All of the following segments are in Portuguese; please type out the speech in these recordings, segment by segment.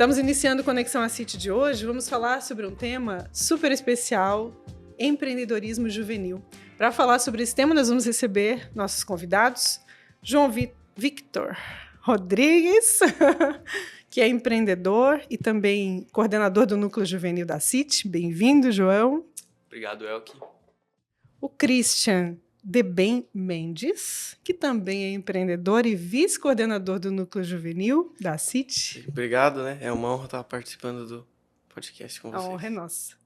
Estamos iniciando o Conexão à City de hoje. Vamos falar sobre um tema super especial, empreendedorismo juvenil. Para falar sobre esse tema, nós vamos receber nossos convidados, João Victor Rodrigues, que é empreendedor e também coordenador do Núcleo Juvenil da City. Bem-vindo, João. Obrigado, Elke. O Christian Debem Mendes, que também é empreendedor e vice-coordenador do Núcleo Juvenil da City. Obrigado, né? É uma honra estar participando do podcast com vocês. A honra é nossa.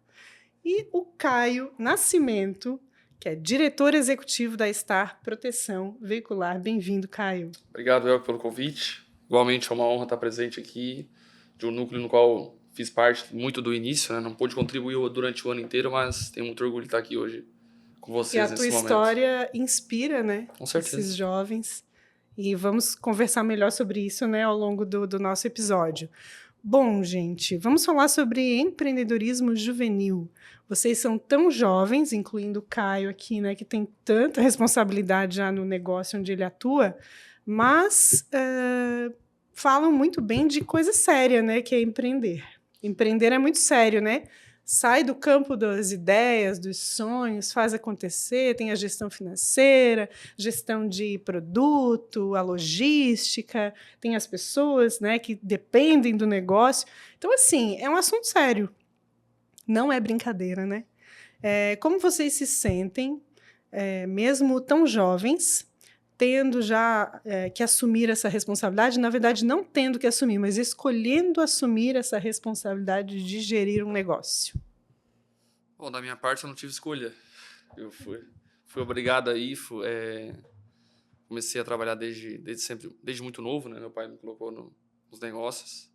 E o Caio Nascimento, que é diretor executivo da Star Proteção Veicular. Bem-vindo, Caio. Obrigado, Elke, pelo convite. Igualmente é uma honra estar presente aqui, de um núcleo no qual fiz parte muito do início, né? Não pude contribuir durante o ano inteiro, mas tenho muito orgulho de estar aqui hoje com vocês nesse momento. E a tua história inspira, né? Com certeza. Esses jovens. E vamos conversar melhor sobre isso, né, ao longo do nosso episódio. Bom, gente, vamos falar sobre empreendedorismo juvenil. Vocês são tão jovens, incluindo o Caio aqui, né, que tem tanta responsabilidade já no negócio onde ele atua, mas falam muito bem de coisa séria, né, que é empreender. Empreender é muito sério, né? Sai do campo das ideias, dos sonhos, faz acontecer, tem a gestão financeira, gestão de produto, a logística, tem as pessoas, né, que dependem do negócio. Então, assim, é um assunto sério. Não é brincadeira, né? Como vocês se sentem, mesmo tão jovens, tendo já que assumir essa responsabilidade, na verdade não tendo que assumir, mas escolhendo assumir essa responsabilidade de gerir um negócio? Bom, da minha parte eu não tive escolha. Eu fui obrigado a ir, comecei a trabalhar desde muito novo, né? Meu pai me colocou nos negócios.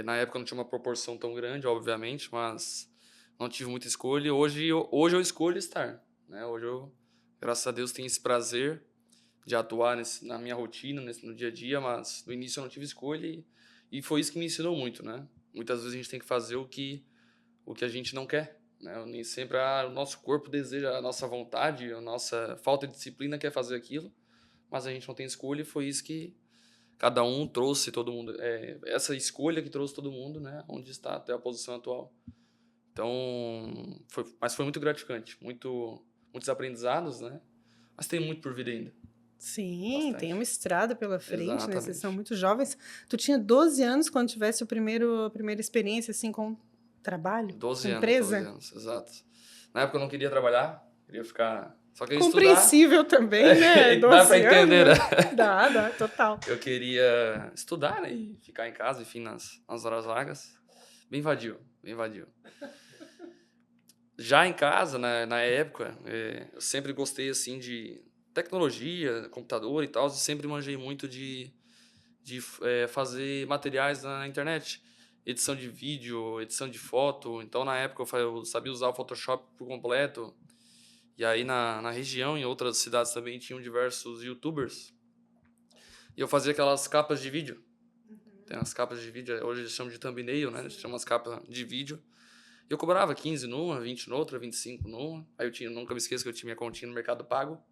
Na época não tinha uma proporção tão grande, obviamente, mas não tive muita escolha. Hoje eu escolho estar, né? Hoje eu, graças a Deus, tenho esse prazer de atuar na minha rotina, no dia a dia, mas no início eu não tive escolha e foi isso que me ensinou muito, né? Muitas vezes a gente tem que fazer o que a gente não quer, né? Nem sempre o nosso corpo deseja, a nossa vontade, a nossa falta de disciplina quer fazer aquilo, mas a gente não tem escolha e foi isso que cada um trouxe todo mundo, essa escolha que trouxe todo mundo, né? Onde está até a posição atual. Então, mas foi muito gratificante, muitos aprendizados, né? Mas tem muito por vir ainda. Sim, Bastante. Tem uma estrada pela frente, Exatamente. né? Vocês são muito jovens. Tu tinha 12 anos quando tivesse a primeira experiência, assim, com trabalho? 12 com anos, empresa? 12 anos, exato. Na época eu não queria trabalhar, queria ficar... Só queria Compreensível estudar. também, né? Dá pra entender, né? Dá, total. Eu queria estudar, né? E ficar em casa, enfim, nas horas vagas. Bem vadio. Já em casa, na época, eu sempre gostei, assim, de tecnologia, computador e tal. Eu sempre manjei muito de fazer materiais na internet. Edição de vídeo, edição de foto. Então, na época, eu sabia usar o Photoshop por completo. E aí, na região, em outras cidades também, tinham diversos YouTubers. E eu fazia aquelas capas de vídeo. Tem as capas de vídeo, hoje eles chamam de thumbnail, né? Eles chamam as capas de vídeo. E eu cobrava 15 numa, 20 noutra, 25 numa. Aí nunca me esqueço que eu tinha minha continha no Mercado Pago.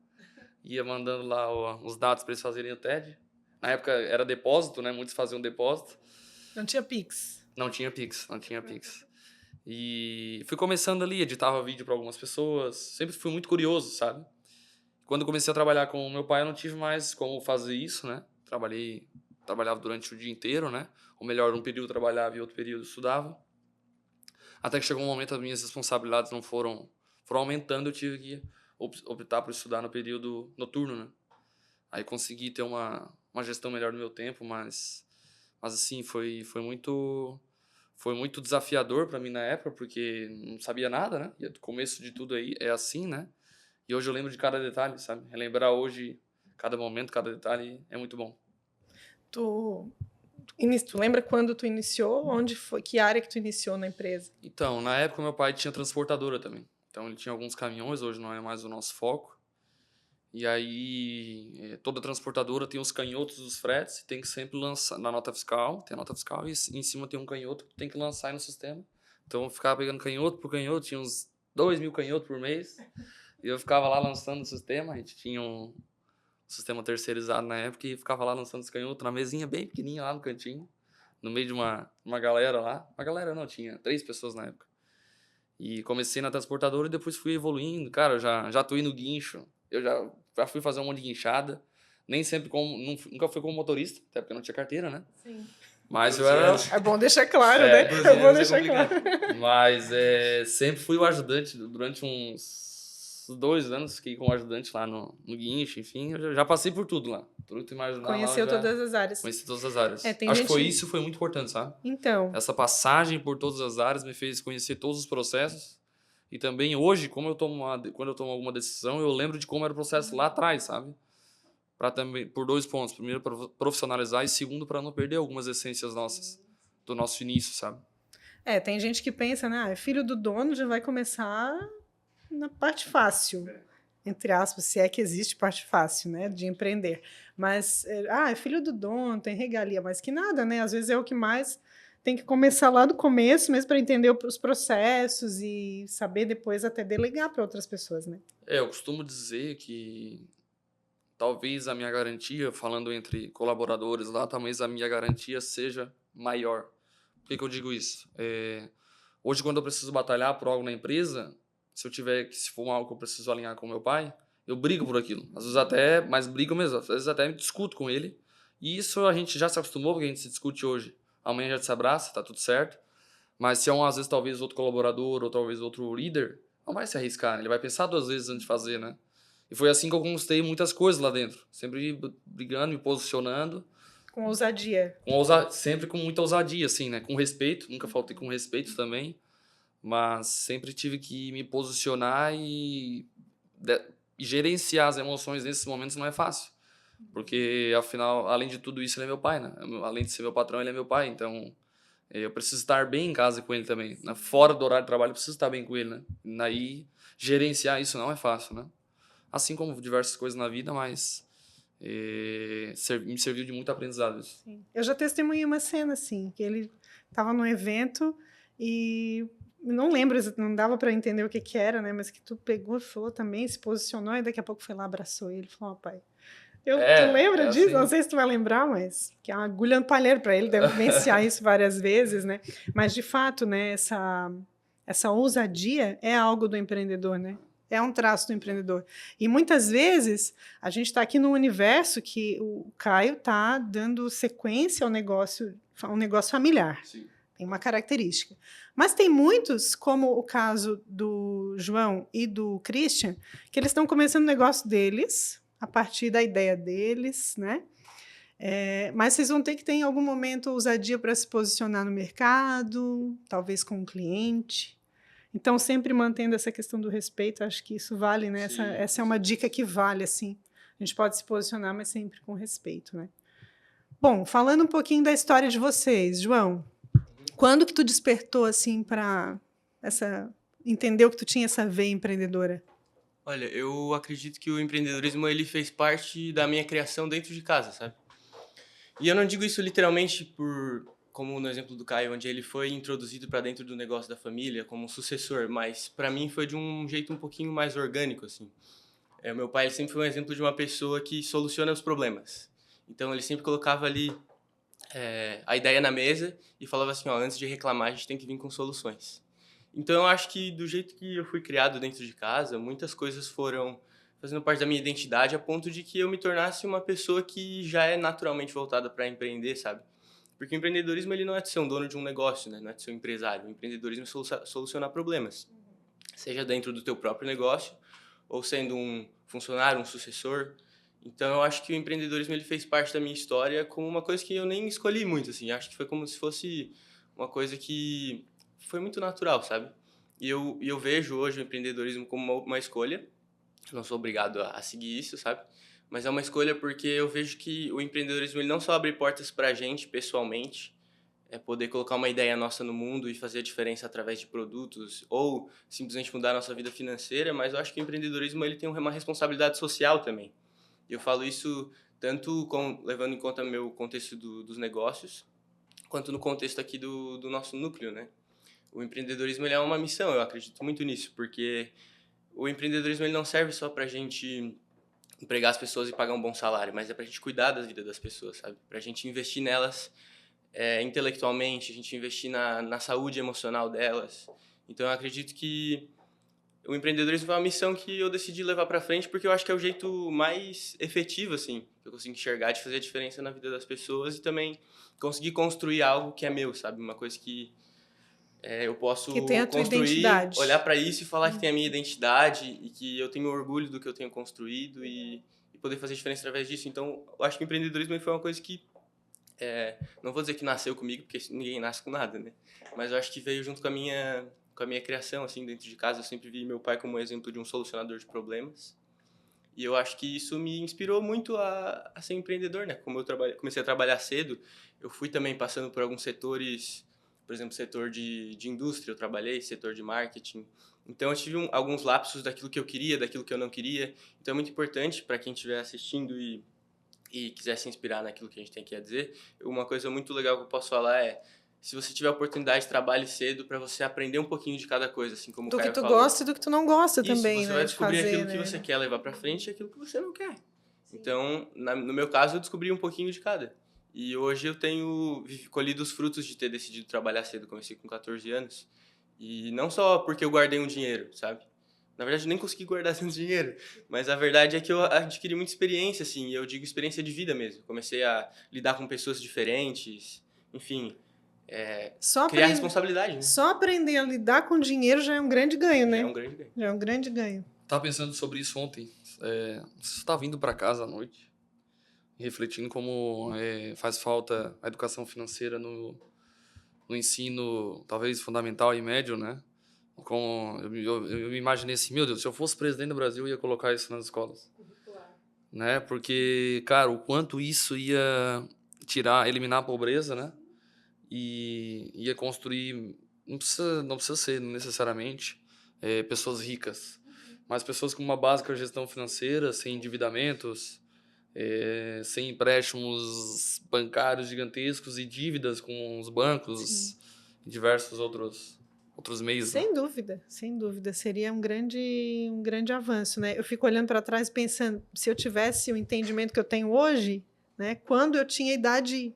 Ia mandando lá os dados para eles fazerem o TED. Na época era depósito, né? Muitos faziam depósito. Não tinha Pix. Não tinha Pix. E fui começando ali, editava vídeo para algumas pessoas. Sempre fui muito curioso, sabe? Quando eu comecei a trabalhar com o meu pai, eu não tive mais como fazer isso, né? Trabalhava durante o dia inteiro, né? Ou melhor, um período eu trabalhava e outro período eu estudava. Até que chegou um momento, as minhas responsabilidades foram aumentando, eu tive que optar por estudar no período noturno, né? Aí consegui ter uma gestão melhor do meu tempo, mas assim, foi muito desafiador para mim na época, porque não sabia nada, né? E o começo de tudo aí é assim, né? E hoje eu lembro de cada detalhe, sabe? Relembrar hoje cada momento, cada detalhe é muito bom. Tu lembra quando tu iniciou? Onde foi? Que área que tu iniciou na empresa? Então, na época meu pai tinha transportadora também. Então ele tinha alguns caminhões, hoje não é mais o nosso foco. E aí toda transportadora tem os canhotos dos fretes, tem que sempre lançar na nota fiscal, tem a nota fiscal e em cima tem um canhoto que tem que lançar aí no sistema. Então eu ficava pegando canhoto por canhoto, tinha uns 2.000 canhotos por mês. E eu ficava lá lançando o sistema, a gente tinha um sistema terceirizado na época e ficava lá lançando os canhotos na mesinha bem pequenininha lá no cantinho. no meio de uma galera lá. Uma galera não, tinha 3 pessoas na época. E comecei na transportadora e depois fui evoluindo. Cara, eu já atuei no guincho, eu já fui fazer um monte de guinchada. Nem sempre nunca fui como motorista, até porque eu não tinha carteira, né? Sim. Mas eu 12 era... anos. É bom deixar claro, É, né? 12 É bom anos é deixar claro. complicado. Mas sempre fui o ajudante. Durante uns 2 anos fiquei como ajudante lá no guincho, enfim. Eu já passei por tudo lá. Tudo que tu imaginar lá, eu Conheceu já todas as áreas. conheci todas as áreas. É, tem Acho que gente... isso foi muito importante, sabe? Então, Essa passagem por todas as áreas me fez conhecer todos os processos. E também hoje, quando eu tomo alguma decisão, eu lembro de como era o processo lá atrás, sabe? Para também, por 2 pontos. Primeiro, para profissionalizar, e segundo, para não perder algumas essências nossas, do nosso início, sabe? tem gente que pensa, né? É filho do dono, já vai começar na parte fácil. Entre aspas, se é que existe parte fácil, né? De empreender. Mas, é filho do dono, tem regalia, mas que nada, né? Às vezes é o que mais tem que começar lá do começo, mesmo para entender os processos e saber depois até delegar para outras pessoas, né? Eu costumo dizer que talvez a minha garantia, falando entre colaboradores lá, talvez a minha garantia seja maior. Por que eu digo isso? Hoje, quando eu preciso batalhar por algo na empresa, se for algo que eu preciso alinhar com meu pai, eu brigo por aquilo. Às vezes até, mas brigo mesmo, às vezes até me discuto com ele. E isso a gente já se acostumou, porque a gente se discute hoje. Amanhã já se abraça, tá tudo certo. Mas se é às vezes talvez outro colaborador ou talvez outro líder, não vai se arriscar, né? Ele vai pensar 2 vezes antes de fazer, né? E foi assim que eu conquistei muitas coisas lá dentro. Sempre brigando, me posicionando. Com ousadia. Sempre com muita ousadia, assim, né? Com respeito, nunca faltei com respeito também. Mas sempre tive que me posicionar e gerenciar as emoções nesses momentos não é fácil. Porque, afinal, além de tudo isso, ele é meu pai, né? Além de ser meu patrão, ele é meu pai. Então, eu preciso estar bem em casa com ele também, né? Fora do horário de trabalho, eu preciso estar bem com ele, né? Aí, gerenciar isso não é fácil, né? Assim como diversas coisas na vida, mas me serviu de muito aprendizado isso. Sim. Eu já testemunhei uma cena assim, que ele estava num evento e não lembro, não dava para entender o que era, né? Mas que tu pegou e falou também, se posicionou e daqui a pouco foi lá, abraçou ele, falou, pai. Tu lembra disso? assim. Não sei se tu vai lembrar, mas que é uma agulha no palheiro para ele, deve vivenciar isso várias vezes, né? Mas de fato, né? Essa ousadia é algo do empreendedor, né? É um traço do empreendedor. E muitas vezes a gente está aqui num universo que o Caio está dando sequência ao negócio, um negócio familiar. Sim. Tem uma característica. Mas tem muitos, como o caso do João e do Christian, que eles estão começando o negócio deles, a partir da ideia deles, né? Mas vocês vão ter que ter em algum momento ousadia para se posicionar no mercado, talvez com um cliente. Então, sempre mantendo essa questão do respeito, acho que isso vale, né? Essa é uma dica que vale, assim. A gente pode se posicionar, mas sempre com respeito, né? Bom, falando um pouquinho da história de vocês, João, quando que tu despertou, assim, para entendeu que tu tinha essa veia empreendedora? Olha, eu acredito que o empreendedorismo ele fez parte da minha criação dentro de casa, sabe? E eu não digo isso literalmente como no exemplo do Caio, onde ele foi introduzido para dentro do negócio da família como um sucessor, mas para mim foi de um jeito um pouquinho mais orgânico, assim. Meu pai ele sempre foi um exemplo de uma pessoa que soluciona os problemas. Então ele sempre colocava ali a ideia na mesa e falava assim, ó, antes de reclamar a gente tem que vir com soluções. Então eu acho que do jeito que eu fui criado dentro de casa, muitas coisas foram fazendo parte da minha identidade a ponto de que eu me tornasse uma pessoa que já é naturalmente voltada para empreender, sabe? Porque o empreendedorismo ele não é de ser um dono de um negócio, né? Não é de ser um empresário. O empreendedorismo é solucionar problemas. Seja dentro do teu próprio negócio ou sendo um funcionário, um sucessor. Então eu acho que o empreendedorismo ele fez parte da minha história como uma coisa que eu nem escolhi muito, assim. Acho que foi como se fosse uma coisa que foi muito natural, sabe? E eu vejo hoje o empreendedorismo como uma escolha. Eu não sou obrigado a seguir isso, sabe? Mas é uma escolha porque eu vejo que o empreendedorismo ele não só abre portas para a gente pessoalmente, poder colocar uma ideia nossa no mundo e fazer a diferença através de produtos ou simplesmente mudar a nossa vida financeira, mas eu acho que o empreendedorismo ele tem uma responsabilidade social também. E eu falo isso tanto levando em conta o meu contexto dos negócios, quanto no contexto aqui do nosso núcleo, né? O empreendedorismo ele é uma missão, eu acredito muito nisso, porque o empreendedorismo ele não serve só para a gente empregar as pessoas e pagar um bom salário, mas é para a gente cuidar da vida das pessoas, sabe? Para a gente investir nelas intelectualmente, a gente investir na saúde emocional delas. Então, eu acredito que o empreendedorismo foi uma missão que eu decidi levar para frente porque eu acho que é o jeito mais efetivo, assim, que eu consigo enxergar de fazer a diferença na vida das pessoas e também conseguir construir algo que é meu, sabe? Uma coisa que eu posso Que tem a tua construir, identidade. olhar para isso e falar que tem a minha identidade e que eu tenho orgulho do que eu tenho construído e poder fazer diferença através disso. Então, eu acho que o empreendedorismo foi uma coisa que não vou dizer que nasceu comigo, porque ninguém nasce com nada, né? Mas eu acho que veio junto com a minha criação, assim, dentro de casa. Eu sempre vi meu pai como exemplo de um solucionador de problemas. E eu acho que isso me inspirou muito a ser empreendedor, né? Como eu comecei a trabalhar cedo, eu fui também passando por alguns setores, por exemplo, setor de indústria, eu trabalhei, setor de marketing. Então, eu tive alguns lapsos daquilo que eu queria, daquilo que eu não queria. Então, é muito importante para quem estiver assistindo e quiser se inspirar naquilo que a gente tem aqui a dizer. Uma coisa muito legal que eu posso falar é, se você tiver a oportunidade, trabalhe cedo para você aprender um pouquinho de cada coisa, assim como o Caio Do que tu falou. gosta e do que tu não gosta Isso, também, você né? vai de descobrir fazer, aquilo né? que você quer levar para frente e aquilo que você não quer. Então, no meu caso, eu descobri um pouquinho de cada. E hoje eu tenho colhido os frutos de ter decidido trabalhar cedo. Comecei com 14 anos. E não só porque eu guardei um dinheiro, sabe? Na verdade, eu nem consegui guardar tanto dinheiro. Mas a verdade é que eu adquiri muita experiência, assim. E eu digo experiência de vida mesmo. Comecei a lidar com pessoas diferentes. Enfim, criar responsabilidade, né? Só aprender a lidar com dinheiro já é um grande ganho, né? É um grande ganho. Já é um grande ganho. Tava pensando sobre isso ontem. Você está vindo para casa à noite, refletindo como faz falta a educação financeira no ensino, talvez fundamental e médio, né? Como eu me imaginei assim, meu Deus, se eu fosse presidente do Brasil, eu ia colocar isso nas escolas. Né? Porque, cara, o quanto isso ia eliminar a pobreza, né? E ia construir, não precisa ser necessariamente pessoas ricas, mas pessoas com uma básica gestão financeira, sem endividamentos, sem empréstimos bancários gigantescos e dívidas com os bancos e diversos outros meios. Sem dúvida, sem dúvida. Seria um grande avanço, né? Eu fico olhando para trás pensando, se eu tivesse o entendimento que eu tenho hoje, né? Quando eu tinha a idade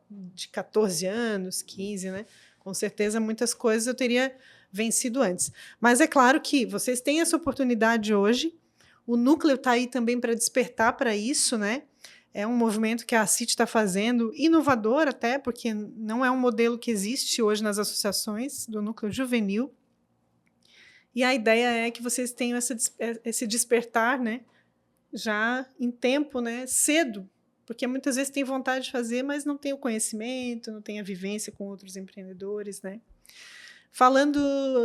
de 14 anos, 15, né? Com certeza muitas coisas eu teria vencido antes. Mas é claro que vocês têm essa oportunidade hoje. O núcleo está aí também para despertar para isso, né? É um movimento que a CIT está fazendo, inovador até, porque não é um modelo que existe hoje nas associações do núcleo juvenil. E a ideia é que vocês tenham esse despertar, né? Já em tempo, né? Cedo, porque muitas vezes tem vontade de fazer, mas não tem o conhecimento, não tem a vivência com outros empreendedores, né? Falando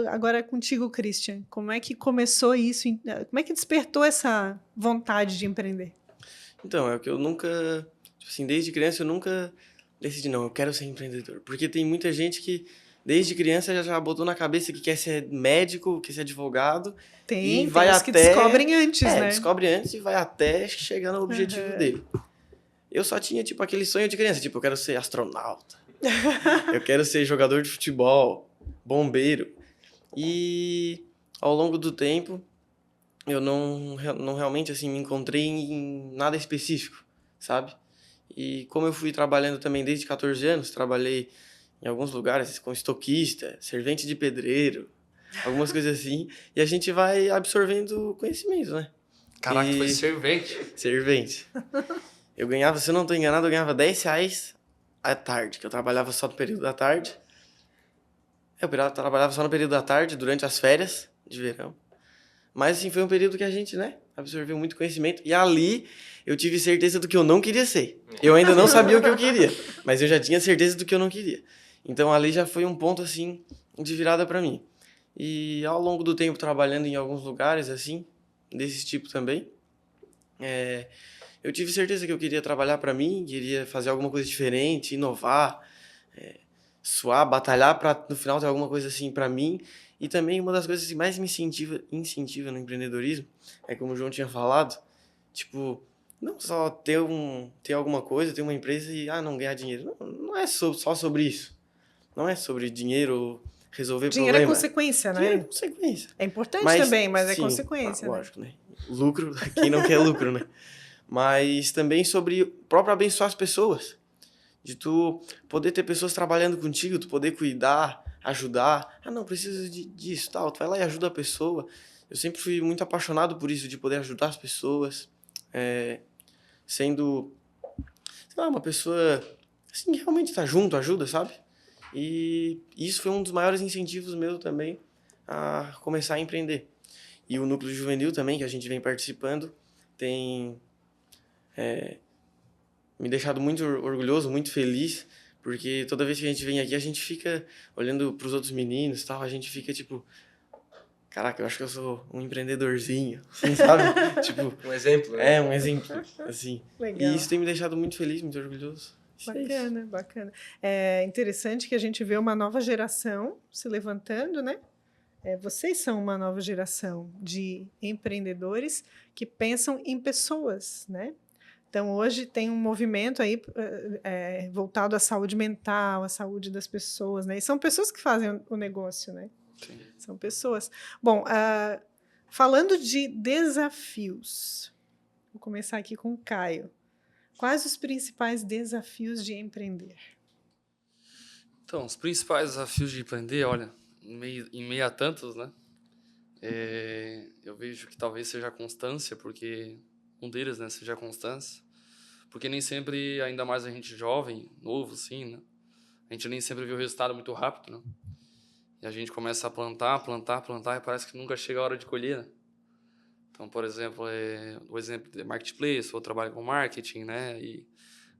agora contigo, Christian, como é que começou isso? Como é que despertou essa vontade de empreender? Então, é o que eu nunca... Tipo assim, desde criança eu nunca decidi, não, eu quero ser empreendedor. Porque tem muita gente que, desde criança, já botou na cabeça que quer ser médico, quer ser advogado. Tem vai os até... que descobrem antes, né? descobre antes e vai até chegar no objetivo dele. Eu só tinha, tipo, aquele sonho de criança. Tipo, eu quero ser astronauta. Eu quero ser jogador de futebol, bombeiro. E ao longo do tempo, eu não realmente, assim, me encontrei em nada específico, sabe? E como eu fui trabalhando também desde 14 anos, trabalhei em alguns lugares com estoquista, servente de pedreiro, algumas coisas assim. E a gente vai absorvendo conhecimento, né? Caraca, foi servente. Servente. Eu ganhava, se eu não estou enganado, eu ganhava R$10 à tarde, que eu trabalhava só no período da tarde. Eu trabalhava só no período da tarde, durante as férias de verão. Mas, assim, foi um período que a gente, né, absorveu muito conhecimento. E ali, eu tive certeza do que eu não queria ser. Eu ainda não sabia o que eu queria, mas eu já tinha certeza do que eu não queria. Então, ali já foi um ponto, assim, de virada para mim. E, ao longo do tempo, trabalhando em alguns lugares, assim, desse tipo também, eu tive certeza que eu queria trabalhar para mim, queria fazer alguma coisa diferente, inovar, suar, batalhar para no final ter alguma coisa assim para mim. E também uma das coisas que mais me incentiva no empreendedorismo é, como o João tinha falado, tipo, não só ter alguma coisa, ter uma empresa e não ganhar dinheiro. Não é só sobre isso. Não é sobre dinheiro, resolver dinheiro problema. É consequência, né? Dinheiro é consequência. É importante também, mas sim, é consequência. Lógico, né? Lucro, quem não quer lucro, né? Mas também sobre próprio abençoar as pessoas. De tu poder ter pessoas trabalhando contigo, tu poder cuidar, ajudar. Ah, não, preciso disso, tal. Tu vai lá e ajuda a pessoa. Eu sempre fui muito apaixonado por isso, de poder ajudar as pessoas. Sendo, sei lá, uma pessoa assim, que realmente tá junto, ajuda, sabe? E isso foi um dos maiores incentivos meu também a começar a empreender. E o Núcleo Juvenil também, que a gente vem participando, tem me deixado muito orgulhoso, muito feliz, porque toda vez que a gente vem aqui, a gente fica olhando para os outros meninos e tal, a gente fica tipo, caraca, eu acho que eu sou um empreendedorzinho, assim, sabe? Tipo, Um exemplo, né? um exemplo, assim. Legal. E isso tem me deixado muito feliz, muito orgulhoso. Isso é isso. Bacana, bacana. É interessante que a gente vê uma nova geração se levantando, né? Vocês são uma nova geração de empreendedores que pensam em pessoas, né? Então, hoje tem um movimento aí voltado à saúde mental, à saúde das pessoas, né? E são pessoas que fazem o negócio, né? Sim. São pessoas. Bom, falando de desafios, vou começar aqui com o Caio. Quais os principais desafios de empreender? Então, os principais desafios de empreender, olha, em meio a tantos, né? Eu vejo que talvez seja a constância, porque um deles, né, seja a constância, porque nem sempre, ainda mais a gente jovem, novo, assim, né? A gente nem sempre vê o resultado muito rápido, né? E a gente começa a plantar e parece que nunca chega a hora de colher, né? Então, por exemplo, o exemplo de marketplace, eu trabalho com marketing, né? E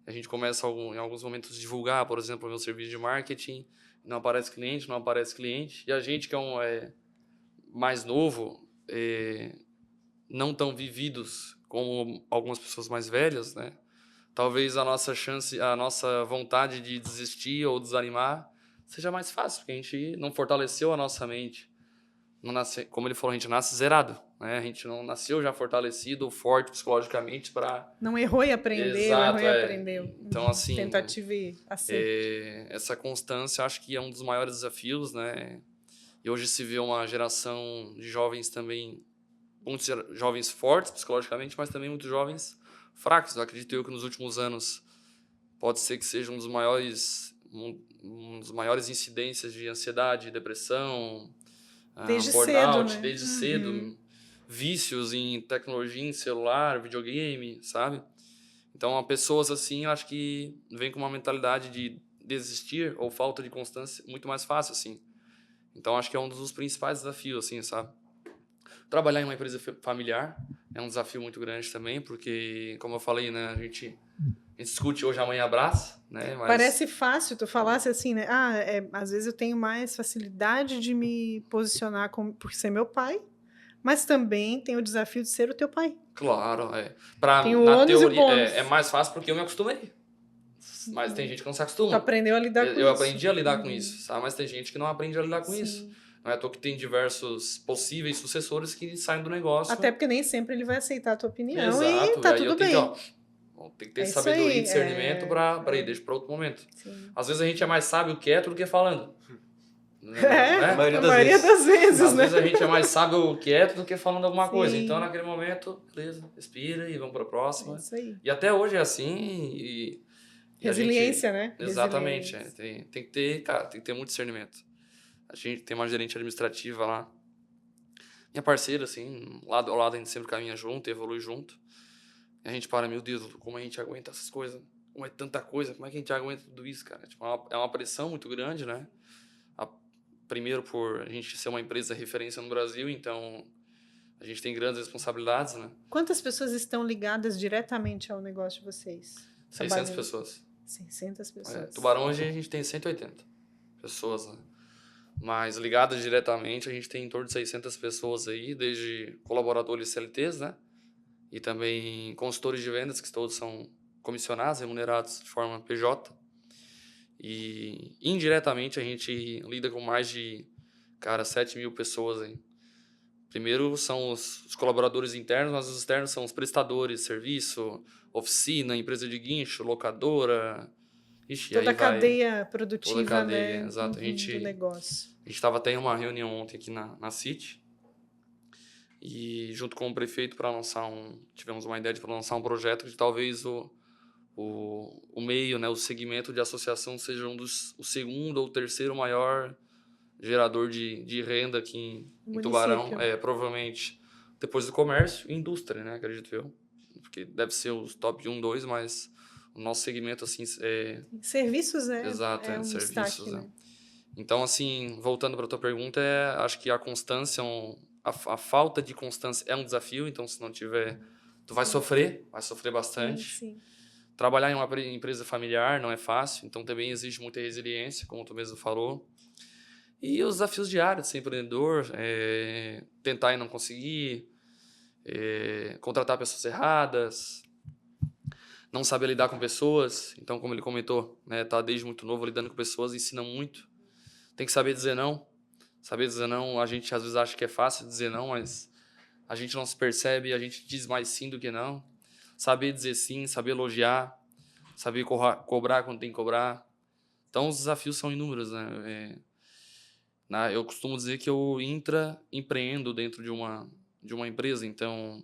a gente começa em alguns momentos a divulgar, por exemplo, o meu serviço de marketing, não aparece cliente, e a gente que é mais novo, não tão vividos como algumas pessoas mais velhas, né? Talvez a nossa vontade de desistir ou desanimar seja mais fácil, porque a gente não fortaleceu a nossa mente. Não nasce, como ele falou, a gente nasce zerado, né? A gente não nasceu já fortalecido ou forte psicologicamente para... Não errou e aprendeu, Exato, errou e aprendeu. Então, assim... Tentativa e acerto. Essa constância, acho que é um dos maiores desafios, né? E hoje se vê uma geração de jovens também, muitos jovens fortes psicologicamente, mas também muitos jovens fracos. Eu acredito que nos últimos anos pode ser que seja um dos maiores incidências de ansiedade, depressão, Desde burnout, cedo, né? desde cedo, vícios em tecnologia, em celular, videogame, sabe? Então, pessoas assim, eu acho que vem com uma mentalidade de desistir ou falta de constância muito mais fácil, assim. Então, acho que é um dos principais desafios, assim, sabe? Trabalhar em uma empresa familiar é um desafio muito grande também, porque, como eu falei, né, a gente discute hoje, amanhã abraça, né? Mas... Parece fácil tu falasse assim, né? Às vezes eu tenho mais facilidade de me posicionar por ser meu pai, mas também tem o desafio de ser o teu pai. Claro, Tem o na ônus e o teoria, bônus. é mais fácil porque eu me acostumei. Mas tem gente que não se acostuma. Tu aprendeu a lidar com isso. Eu aprendi a lidar com isso, sabe? Mas tem gente que não aprende a lidar com Sim. isso. Não é à toa que tem diversos possíveis sucessores que saem do negócio. Até porque nem sempre ele vai aceitar a tua opinião. Exato, e tá aí tudo eu bem. tenho tem que ter isso sabedoria aí, e discernimento para ir, deixa para outro momento. Sim. Às vezes a gente é mais sábio quieto do que falando. A maioria das das vezes, Às né? vezes a gente é mais sábio quieto do que falando alguma Sim. coisa. Então, naquele momento, beleza, respira e vamos para a próxima. É isso aí. E até hoje é assim. E Resiliência, né? Exatamente. Resiliência. Tem que ter, cara, tem que ter muito discernimento. A gente tem uma gerente administrativa lá. Minha parceira, assim, lado ao lado a gente sempre caminha junto, evolui junto. E a gente para, meu Deus, como a gente aguenta essas coisas? Como é tanta coisa? Como é que a gente aguenta tudo isso, cara? Tipo, é uma pressão muito grande, né? Primeiro por a gente ser uma empresa referência no Brasil, então a gente tem grandes responsabilidades, né? Quantas pessoas estão ligadas diretamente ao negócio de vocês? 600 pessoas. 600 pessoas. Tubarão hoje a gente tem 180 pessoas, né? Mas ligadas diretamente a gente tem em torno de 600 pessoas aí, desde colaboradores CLTs, né? E também consultores de vendas, que todos são comissionados, remunerados de forma PJ. E indiretamente a gente lida com mais de, 7 mil pessoas aí. Primeiro são os colaboradores internos, mas os externos são os prestadores, serviço, oficina, empresa de guincho, locadora. Ixi, toda a aí vai. cadeia produtiva, Toda a cadeia, né? exato. Do negócio. A gente estava até em uma reunião ontem aqui na City e junto com o prefeito tivemos uma ideia de lançar um projeto de talvez o o meio, né, o segmento de associação seja o segundo ou terceiro maior gerador de renda aqui em Tubarão. Município. Provavelmente depois do comércio e indústria, né, acredito eu. Porque deve ser os top 1, 2, mas o nosso segmento, assim, Serviços exato, é um serviços, destaque, né? Então, assim, voltando para a tua pergunta, acho que a constância, a falta de constância é um desafio, então se não tiver, tu vai sofrer bastante. Sim. Trabalhar em uma empresa familiar não é fácil, então também exige muita resiliência, como tu mesmo falou. E os desafios diários de ser empreendedor, tentar e não conseguir, contratar pessoas erradas, não saber lidar com pessoas. Então, como ele comentou, né, tá desde muito novo lidando com pessoas, ensina muito. Tem que saber dizer não. Saber dizer não, a gente às vezes acha que é fácil dizer não, mas a gente não se percebe, a gente diz mais sim do que não. Saber dizer sim, saber elogiar, saber cobrar quando tem que cobrar. Então, os desafios são inúmeros, né? Eu costumo dizer que eu empreendo dentro de uma empresa, então...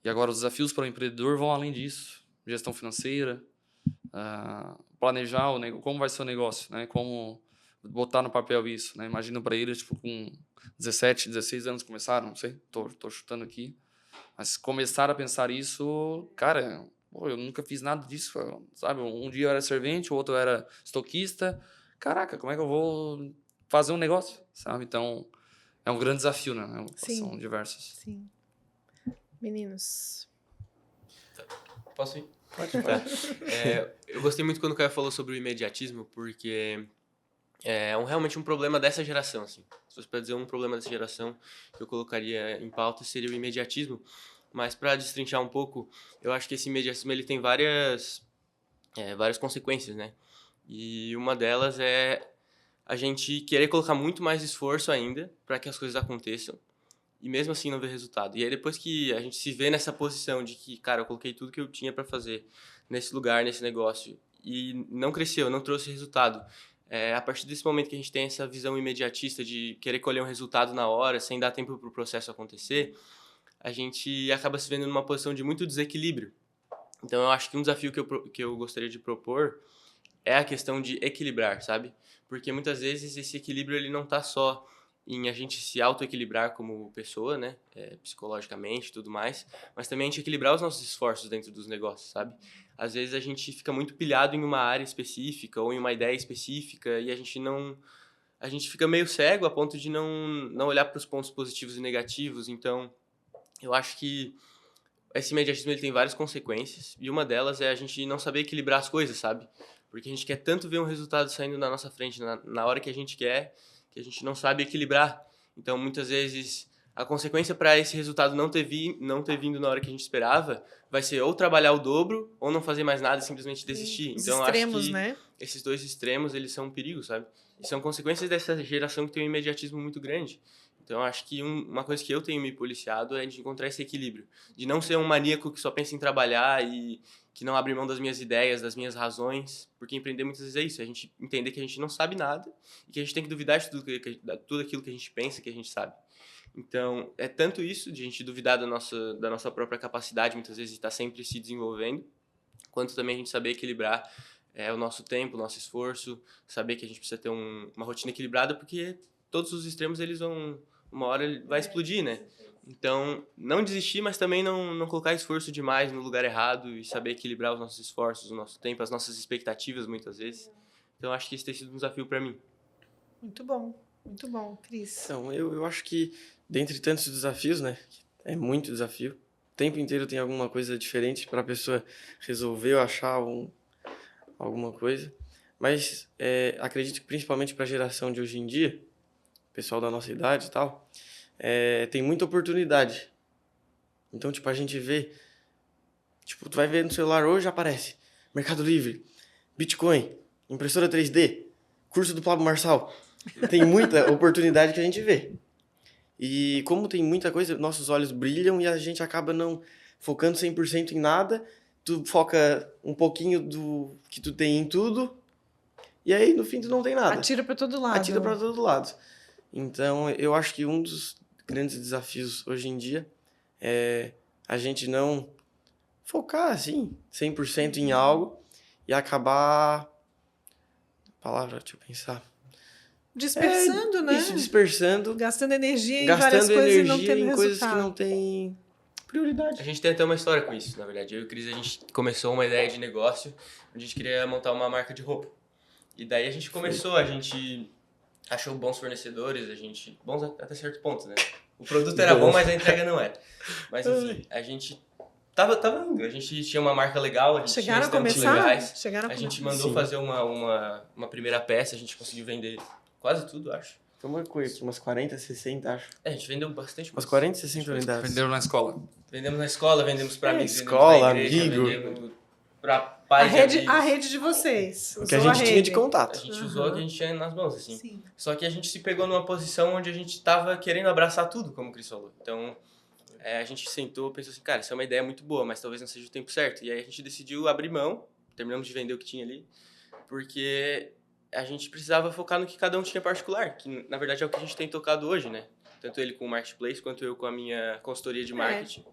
E agora os desafios para o empreendedor vão além disso. Gestão financeira, planejar como vai ser o negócio, né? Como botar no papel isso, né? Imagina para eles, tipo, com 17, 16 anos começaram, não sei, tô chutando aqui. Mas começaram a pensar isso, cara, pô, eu nunca fiz nada disso, sabe? Um dia eu era servente, o outro eu era estoquista. Caraca, como é que eu vou fazer um negócio, sabe? Então, é um grande desafio, né? São diversos. Sim. Meninos. Posso ir? Pode. Eu gostei muito quando o Caio falou sobre o imediatismo, porque realmente um problema dessa geração, assim. Se fosse para dizer um problema dessa geração que eu colocaria em pauta, seria o imediatismo. Mas para destrinchar um pouco, eu acho que esse imediatismo ele tem várias consequências, né? E uma delas é a gente querer colocar muito mais esforço ainda para que as coisas aconteçam e mesmo assim não ver resultado. E aí depois que a gente se vê nessa posição de que, cara, eu coloquei tudo que eu tinha para fazer nesse lugar, nesse negócio e não cresceu, não trouxe resultado. A partir desse momento que a gente tem essa visão imediatista de querer colher um resultado na hora, sem dar tempo para o processo acontecer, a gente acaba se vendo numa posição de muito desequilíbrio. Então eu acho que um desafio que eu gostaria de propor é a questão de equilibrar, sabe? Porque muitas vezes esse equilíbrio ele não está só em a gente se auto-equilibrar como pessoa, né? Psicologicamente e tudo mais, mas também a gente equilibrar os nossos esforços dentro dos negócios, sabe? Às vezes a gente fica muito pilhado em uma área específica ou em uma ideia específica e a gente fica meio cego a ponto de não olhar para os pontos positivos e negativos. Então, eu acho que esse imediatismo ele tem várias consequências e uma delas é a gente não saber equilibrar as coisas, sabe? Porque a gente quer tanto ver um resultado saindo na nossa frente na hora que a gente quer, que a gente não sabe equilibrar. Então, muitas vezes, a consequência para esse resultado não ter vindo na hora que a gente esperava vai ser ou trabalhar o dobro ou não fazer mais nada e simplesmente desistir. Os Então, extremos, acho que né? esses dois extremos, eles são um perigo, sabe? E são consequências dessa geração que tem um imediatismo muito grande. Então, acho que uma coisa que eu tenho me policiado é de encontrar esse equilíbrio. De não ser um maníaco que só pensa em trabalhar e que não abre mão das minhas ideias, das minhas razões. Porque empreender muitas vezes é isso. A gente entender que a gente não sabe nada e que a gente tem que duvidar de tudo aquilo que a gente pensa que a gente sabe. Então, é tanto isso, de a gente duvidar da nossa própria capacidade, muitas vezes, de estar sempre se desenvolvendo, quanto também a gente saber equilibrar o nosso tempo, o nosso esforço, saber que a gente precisa ter uma rotina equilibrada, porque todos os extremos, eles vão... Uma hora ele vai explodir, né? Então, não desistir, mas também não colocar esforço demais no lugar errado e saber equilibrar os nossos esforços, o nosso tempo, as nossas expectativas, muitas vezes. Então, acho que isso tem sido um desafio para mim. Muito bom, Cris. Então, eu acho que, dentre tantos desafios, né? É muito desafio. O tempo inteiro tem alguma coisa diferente para a pessoa resolver ou achar alguma coisa. Mas acredito que, principalmente para a geração de hoje em dia, pessoal da nossa idade e tal, tem muita oportunidade. Então, tipo, a gente vê... Tipo, tu vai ver no celular hoje, aparece Mercado Livre, Bitcoin, impressora 3D, curso do Pablo Marçal. Tem muita oportunidade que a gente vê. E como tem muita coisa, nossos olhos brilham e a gente acaba não focando 100% em nada. Tu foca um pouquinho do que tu tem em tudo e aí, no fim, tu não tem nada. Atira para todo lado. Atira para todo lado. Então, eu acho que um dos grandes desafios hoje em dia é a gente não focar, assim, 100% em algo e acabar... Palavra, deixa eu pensar. Dispersando, né? Isso, dispersando, Gastando energia em várias gastando coisas e não energia tendo em coisas que resultado. não têm prioridade. A gente tem até uma história com isso, na verdade. Eu e o Cris, a gente começou uma ideia de negócio, onde a gente queria montar uma marca de roupa. E daí a gente começou, a gente achou bons fornecedores, bons até certo ponto, né? O produto era bom, mas a entrega não era. Mas enfim, a gente tava indo, a gente tinha uma marca legal, a gente Chegaram a tinha estampas começar? legais. Chegaram a A gente começar. mandou Sim. fazer uma primeira peça, a gente conseguiu vender quase tudo, acho. Foi uma coisa, umas 40, 60, acho. A gente vendeu bastante Umas coisa. 40, 60 unidades. Venderam na escola. Vendemos na escola, vendemos pra amigos, escola, vendemos pra igreja, amigo. vendemos pra pais e amigos. A rede de vocês. O que a usou gente tinha de rede. A contato. gente usou o que a gente tinha nas mãos, assim. Sim. Só que a gente se pegou numa posição onde a gente tava querendo abraçar tudo, como o Cris falou. Então, a gente sentou e pensou assim, cara, isso é uma ideia muito boa, mas talvez não seja o tempo certo. E aí a gente decidiu abrir mão, terminamos de vender o que tinha ali, porque a gente precisava focar no que cada um tinha particular, que na verdade é o que a gente tem tocado hoje, né? Tanto ele com o Marketplace, quanto eu com a minha consultoria de marketing.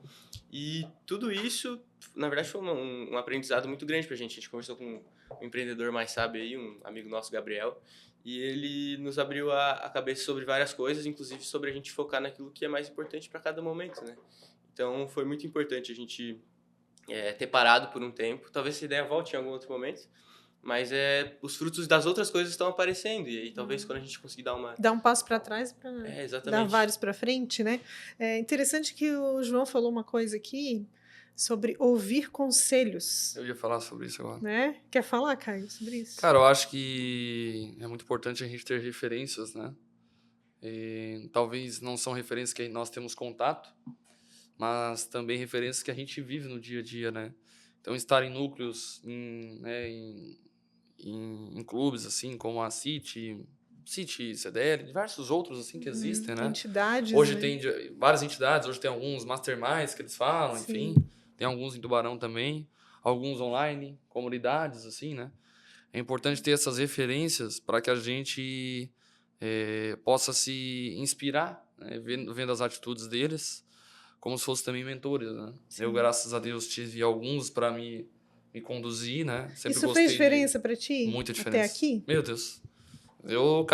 E tudo isso, na verdade, foi um aprendizado muito grande pra gente. A gente conversou com um empreendedor mais sábio aí, um amigo nosso, Gabriel, e ele nos abriu a cabeça sobre várias coisas, inclusive sobre a gente focar naquilo que é mais importante para cada momento, né? Então, foi muito importante a gente ter parado por um tempo. Talvez essa ideia volte em algum outro momento, mas os frutos das outras coisas estão aparecendo. E aí, talvez, quando a gente conseguir dar uma... Dar um passo para trás para dar exatamente. vários para frente, né? É interessante que o João falou uma coisa aqui sobre ouvir conselhos. Eu ia falar sobre isso agora. Né? Quer falar, Caio, sobre isso? Cara, eu acho que é muito importante a gente ter referências, né? E talvez não são referências que nós temos contato, mas também referências que a gente vive no dia a dia, né? Então, estar em núcleos, em clubes, assim, como a City, CDL, diversos outros, assim, que existem, né? Entidades, Hoje né? tem várias entidades, hoje tem alguns masterminds que eles falam, enfim. Tem alguns em Tubarão também, alguns online, comunidades, assim, né? É importante ter essas referências para que a gente possa se inspirar, né? Vendo as atitudes deles, como se fossem também mentores, né? Sim. Eu, graças a Deus, tive alguns para me conduzir, né? Sempre Isso gostei fez diferença para ti? muita diferença. Até aqui? Meu Deus. É o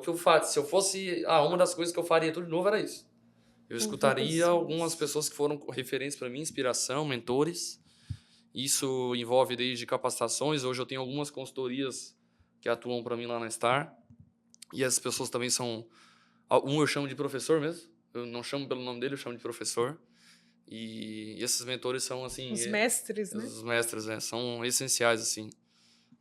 que eu faço. Se eu fosse... uma das coisas que eu faria tudo de novo era isso. Eu escutaria algumas pessoas que foram referências para mim, inspiração, mentores. Isso envolve desde capacitações. Hoje eu tenho algumas consultorias que atuam para mim lá na Star. E essas pessoas também são... Um eu chamo de professor mesmo. Eu não chamo pelo nome dele, eu chamo de professor. E esses mentores são, assim... Os mestres, né? Os mestres, são essenciais, assim.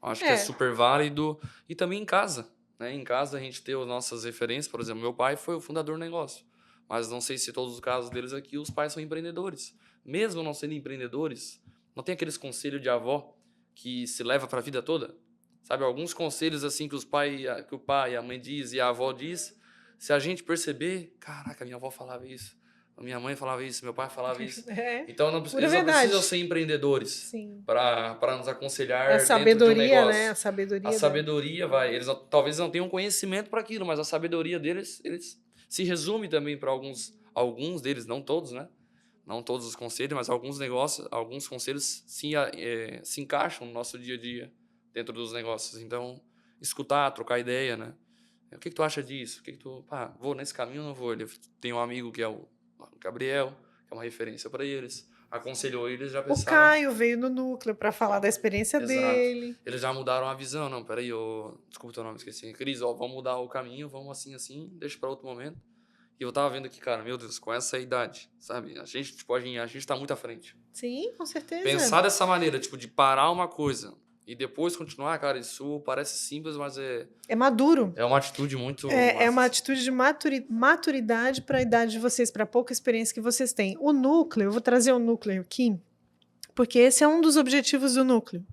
Acho que é super válido. E também em casa, né? Em casa a gente ter as nossas referências. Por exemplo, meu pai foi o fundador do negócio. Mas não sei se todos os casos deles aqui, os pais são empreendedores. Mesmo não sendo empreendedores, não tem aqueles conselhos de avó que se leva para a vida toda? Sabe, alguns conselhos assim que o pai, a mãe diz e a avó diz, se a gente perceber, caraca, minha avó falava isso, a minha mãe falava isso, meu pai falava isso. Então eles não precisam ser empreendedores para nos aconselhar. A sabedoria, dentro de um negócio. né? A sabedoria vai. Eles talvez não tenham conhecimento para aquilo, mas a sabedoria deles, eles se resume também para alguns deles, não todos, né? Não todos os conselhos, mas alguns conselhos se encaixam no nosso dia a dia dentro dos negócios. Então, escutar, trocar ideia, né? O que tu acha disso? Vou nesse caminho ou não vou? Ele tem um amigo que é o Gabriel, que é uma referência para eles. Aconselhou eles, já pensaram... O Caio veio no núcleo para falar da experiência dele. Eles já mudaram a visão. Não, peraí, desculpa o teu nome, esqueci. Cris, vamos mudar o caminho, vamos assim, deixa para outro momento. E eu tava vendo aqui, cara, meu Deus, com essa idade, sabe? A gente tá muito à frente. Sim, com certeza. Pensar dessa maneira, de parar uma coisa e depois continuar, cara, isso parece simples, mas é maduro. É uma atitude muito... É uma atitude de maturidade para a idade de vocês, para a pouca experiência que vocês têm. O núcleo, eu vou trazer o núcleo aqui, porque esse é um dos objetivos do núcleo.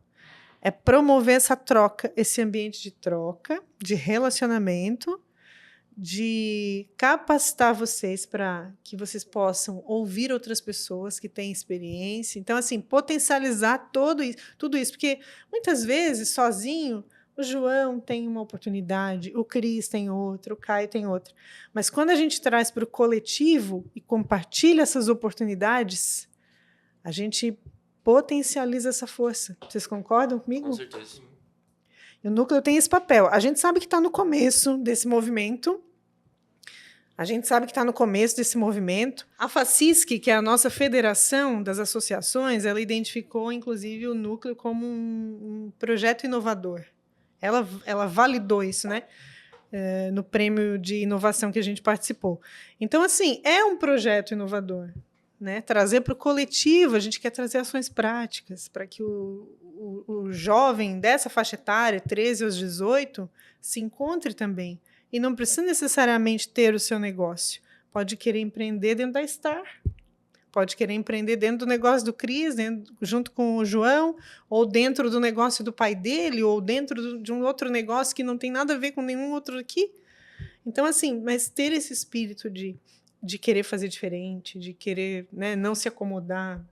É promover essa troca, esse ambiente de troca, de relacionamento, de capacitar vocês para que vocês possam ouvir outras pessoas que têm experiência. Então, assim, potencializar tudo isso, porque muitas vezes, sozinho, o João tem uma oportunidade, o Cris tem outra, o Caio tem outra. Mas quando a gente traz para o coletivo e compartilha essas oportunidades, a gente potencializa essa força. Vocês concordam comigo? Com certeza. E o núcleo tem esse papel. A gente sabe que está no começo desse movimento. A FACISC, que é a nossa federação das associações, ela identificou, inclusive, o núcleo como um projeto inovador. Ela validou isso, né? No prêmio de inovação que a gente participou. Então, assim, é um projeto inovador, né? Trazer para o coletivo, a gente quer trazer ações práticas para que o jovem dessa faixa etária, 13 aos 18, se encontre também. E não precisa necessariamente ter o seu negócio. Pode querer empreender dentro da Star, pode querer empreender dentro do negócio do Cris, junto com o João, ou dentro do negócio do pai dele, ou dentro de um outro negócio que não tem nada a ver com nenhum outro aqui. Então, assim, mas ter esse espírito de querer fazer diferente, de querer, né, não se acomodar,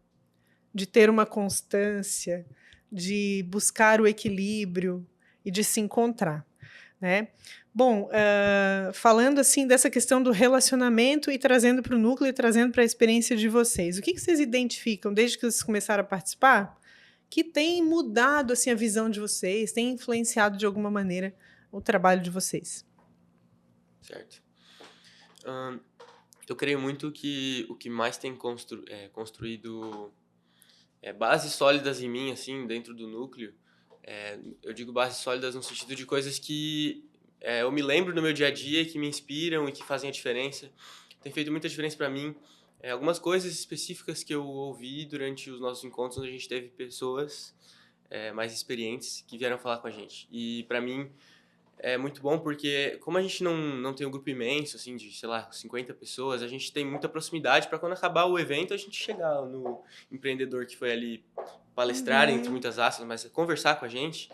de ter uma constância, de buscar o equilíbrio e de se encontrar, né? Bom, falando assim dessa questão do relacionamento e trazendo para o núcleo e trazendo para a experiência de vocês, o que vocês identificam desde que vocês começaram a participar que tem mudado assim a visão de vocês, tem influenciado de alguma maneira o trabalho de vocês? Certo. Eu creio muito que o que mais tem construído bases sólidas em mim, assim, dentro do núcleo, eu digo bases sólidas no sentido de coisas que eu me lembro no meu dia a dia, que me inspiram e que fazem a diferença. Tem feito muita diferença para mim. Algumas coisas específicas que eu ouvi durante os nossos encontros, onde a gente teve pessoas mais experientes que vieram falar com a gente. E para mim é muito bom porque, como a gente não tem um grupo imenso, assim, de, sei lá, 50 pessoas, a gente tem muita proximidade para quando acabar o evento a gente chegar no empreendedor que foi ali palestrar, entre muitas aspas, mas conversar com a gente.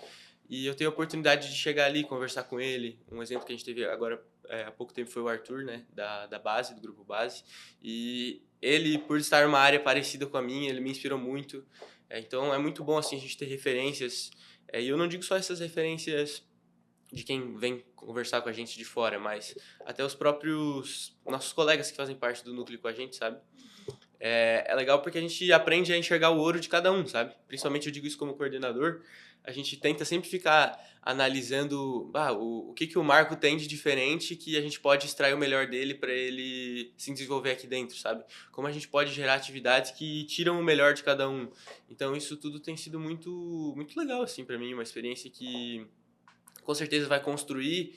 E eu tenho a oportunidade de chegar ali, conversar com ele. Um exemplo que a gente teve agora há pouco tempo foi o Arthur, né, da base, do grupo base. E ele, por estar numa área parecida com a minha, ele me inspirou muito. Então é muito bom assim a gente ter referências. E eu não digo só essas referências de quem vem conversar com a gente de fora, mas até os próprios nossos colegas que fazem parte do núcleo com a gente, sabe? É legal porque a gente aprende a enxergar o ouro de cada um, sabe? Principalmente eu digo isso como coordenador. A gente tenta sempre ficar analisando o que o Marco tem de diferente que a gente pode extrair o melhor dele para ele se desenvolver aqui dentro, sabe? Como a gente pode gerar atividades que tiram o melhor de cada um. Então isso tudo tem sido muito, muito legal, assim, para mim. Uma experiência que com certeza vai construir,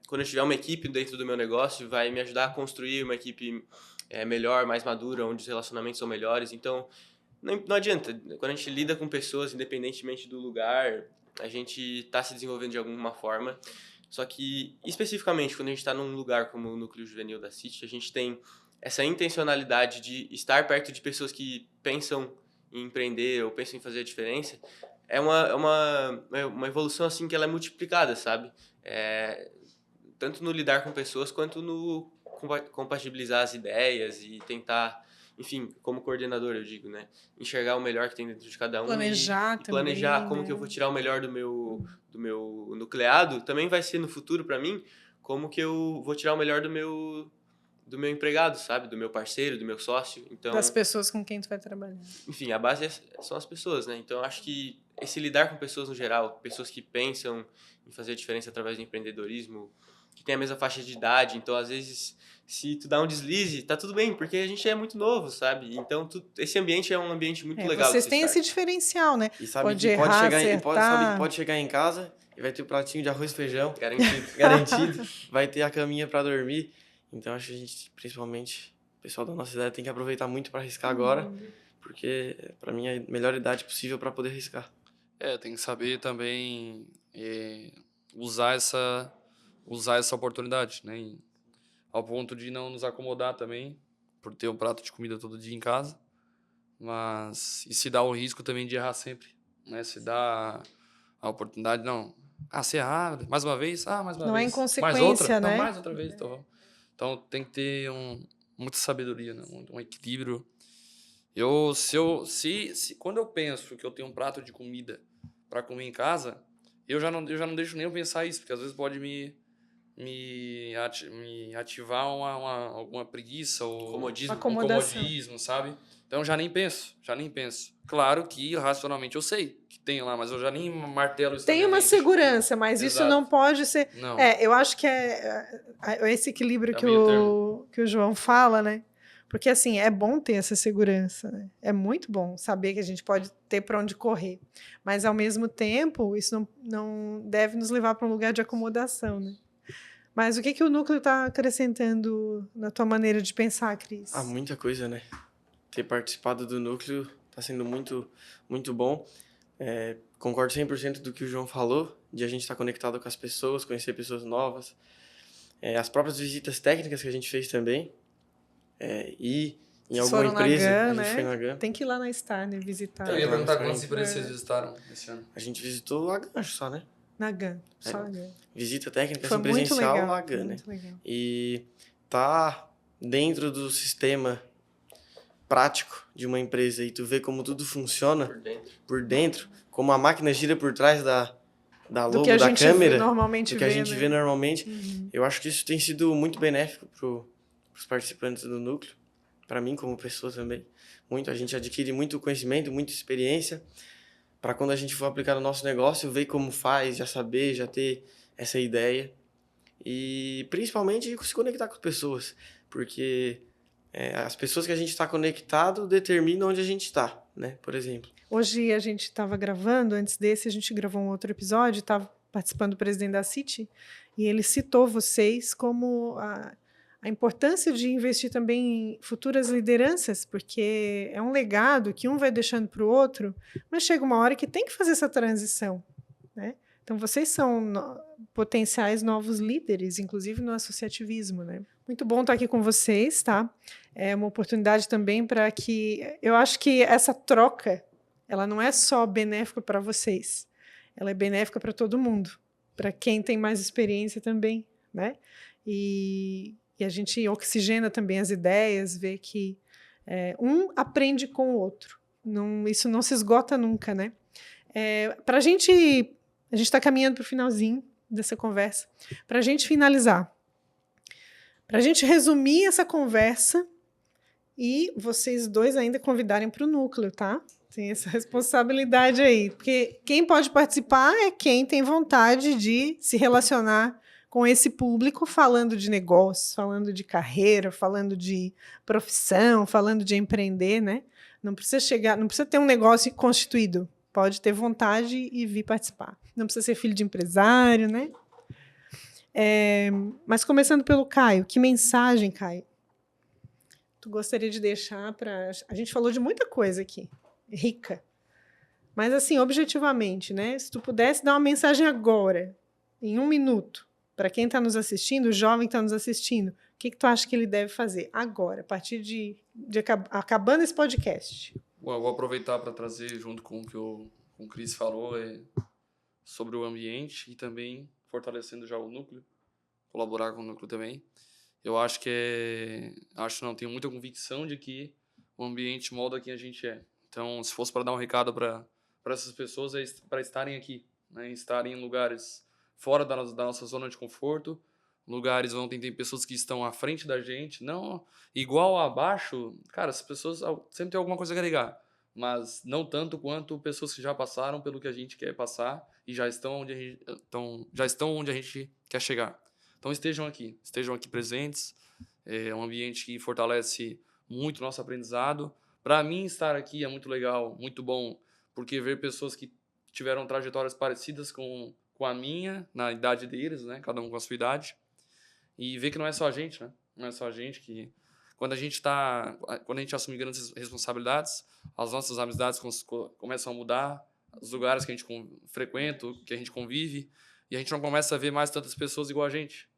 quando eu tiver uma equipe dentro do meu negócio, vai me ajudar a construir uma equipe melhor, mais madura, onde os relacionamentos são melhores. Então, não adianta. Quando a gente lida com pessoas, independentemente do lugar, a gente está se desenvolvendo de alguma forma. Só que, especificamente, quando a gente está num lugar como o Núcleo Juvenil da City, a gente tem essa intencionalidade de estar perto de pessoas que pensam em empreender ou pensam em fazer a diferença. É uma evolução assim que ela é multiplicada, sabe? Tanto no lidar com pessoas quanto no compatibilizar as ideias e tentar, enfim, como coordenador eu digo, né? Enxergar o melhor que tem dentro de cada um. Planejar e planejar também, como né? que eu vou tirar o melhor do meu nucleado. Também vai ser no futuro para mim como que eu vou tirar o melhor do meu empregado, sabe? Do meu parceiro, do meu sócio. Então, Das pessoas com quem tu vai trabalhar. enfim, a base são as pessoas, né? Então, eu acho que esse lidar com pessoas no geral, pessoas que pensam em fazer a diferença através do empreendedorismo, que tem a mesma faixa de idade, então, às vezes, se tu dá um deslize, tá tudo bem, porque a gente é muito novo, sabe? Então, esse ambiente é um ambiente muito legal. Vocês têm esse diferencial, né? E sabe Pode que errar, sabe acertar. que pode chegar em casa e vai ter o pratinho de arroz e feijão Garantido. garantido, vai ter a caminha para dormir. Então, acho que a gente, principalmente, o pessoal da nossa idade tem que aproveitar muito para arriscar agora, porque, para mim, é a melhor idade possível para poder arriscar. Tem que saber também usar essa oportunidade, né? Ao ponto de não nos acomodar também, por ter um prato de comida todo dia em casa, mas e se dá o risco também de errar sempre, né? Se dá a oportunidade, não. Se errar, mais uma vez, mais uma Não vez. é inconsequência, mais outra, né? Não, mais outra vez. Então tem que ter muita sabedoria, né? Um equilíbrio. Quando eu penso que eu tenho um prato de comida para comer em casa, eu já não deixo nem eu pensar isso, porque às vezes pode me ativar alguma preguiça ou Comodismo. Acomodação. comodismo, sabe? Então eu já nem penso. Claro que racionalmente eu sei que tem lá, mas eu já nem martelo isso na Tem minha uma mente. segurança, mas isso Exato. não pode ser. Não. Eu acho que é esse equilíbrio É o que meio que o João fala, né? Porque, assim, é bom ter essa segurança, né? É muito bom saber que a gente pode ter para onde correr. Mas, ao mesmo tempo, isso não deve nos levar para um lugar de acomodação, né? Mas o que o núcleo está acrescentando na tua maneira de pensar, Cris? Muita coisa, né? Ter participado do núcleo tá sendo muito, muito bom. Concordo 100% do que o João falou, de a gente estar conectado com as pessoas, conhecer pessoas novas. As próprias visitas técnicas que a gente fez também. E em Vocês alguma foram na empresa, GAN, a gente né? foi na GAN. Tem que ir lá na Star, né? Visitar. Eu ia Entrar no perguntar sonho. quantas empresas vocês visitaram esse ano. A gente visitou a GAN só, né? Na GAN, só na GAN. Visita técnica, Foi assim, muito presencial, legal. a GAN, né? Muito legal. E tá dentro do sistema prático de uma empresa e tu vê como tudo funciona por dentro, como a máquina gira por trás da Do logo, que a da gente câmera, normalmente do que a vê, gente né? vê normalmente. Uhum. Eu acho que isso tem sido muito benéfico pros participantes do núcleo, para mim como pessoa também. A gente adquire muito conhecimento, muita experiência, para quando a gente for aplicar no nosso negócio, ver como faz, já saber, já ter essa ideia. E principalmente se conectar com as pessoas, porque as pessoas que a gente está conectado determinam onde a gente está, né? Por exemplo. Hoje a gente estava gravando, antes desse a gente gravou um outro episódio, estava participando do presidente da City, e ele citou vocês como a importância de investir também em futuras lideranças, porque é um legado que um vai deixando para o outro, mas chega uma hora que tem que fazer essa transição, né? Então, vocês são potenciais novos líderes, inclusive no associativismo, né? Muito bom estar aqui com vocês, tá? É uma oportunidade também para que... Eu acho que essa troca, ela não é só benéfica para vocês, ela é benéfica para todo mundo, para quem tem mais experiência também, né? E a gente oxigena também as ideias, vê que um aprende com o outro. Isso não se esgota nunca, né? Para a gente está caminhando para o finalzinho dessa conversa. Para a gente finalizar, para a gente resumir essa conversa e vocês dois ainda convidarem para o núcleo, tá? Tem essa responsabilidade aí, porque quem pode participar é quem tem vontade de se relacionar com esse público, falando de negócio, falando de carreira, falando de profissão, falando de empreender, né? Não precisa ter um negócio constituído. Pode ter vontade e vir participar. Não precisa ser filho de empresário, né? Mas começando pelo Caio, que mensagem, Caio, tu gostaria de deixar para... A gente falou de muita coisa aqui, rica. Mas, assim, objetivamente, né? Se tu pudesse dar uma mensagem agora, em 1 minuto, para quem está nos assistindo, o jovem que está nos assistindo, o que tu acha que ele deve fazer agora, a partir de acabando esse podcast? Bom, eu vou aproveitar para trazer, junto com o que o Cris falou, sobre o ambiente e também fortalecendo já o núcleo, colaborar com o núcleo também. Eu acho tenho muita convicção de que o ambiente molda quem a gente é. Então, se fosse para dar um recado para essas pessoas, para estarem aqui, né? Estarem em lugares fora da nossa zona de conforto, lugares onde tem pessoas que estão à frente da gente, não igual abaixo. Cara, as pessoas sempre tem alguma coisa a agregar, mas não tanto quanto pessoas que já passaram pelo que a gente quer passar e já estão onde a gente quer chegar. Então estejam aqui presentes. É um ambiente que fortalece muito o nosso aprendizado. Para mim, estar aqui é muito legal, muito bom, porque ver pessoas que tiveram trajetórias parecidas com a minha, na idade deles, né? Cada um com a sua idade. E ver que não é só a gente, né? Não é só a gente que... Quando a gente assume grandes responsabilidades, as nossas amizades começam a mudar, os lugares que a gente frequenta, que a gente convive, e a gente não começa a ver mais tantas pessoas igual a gente.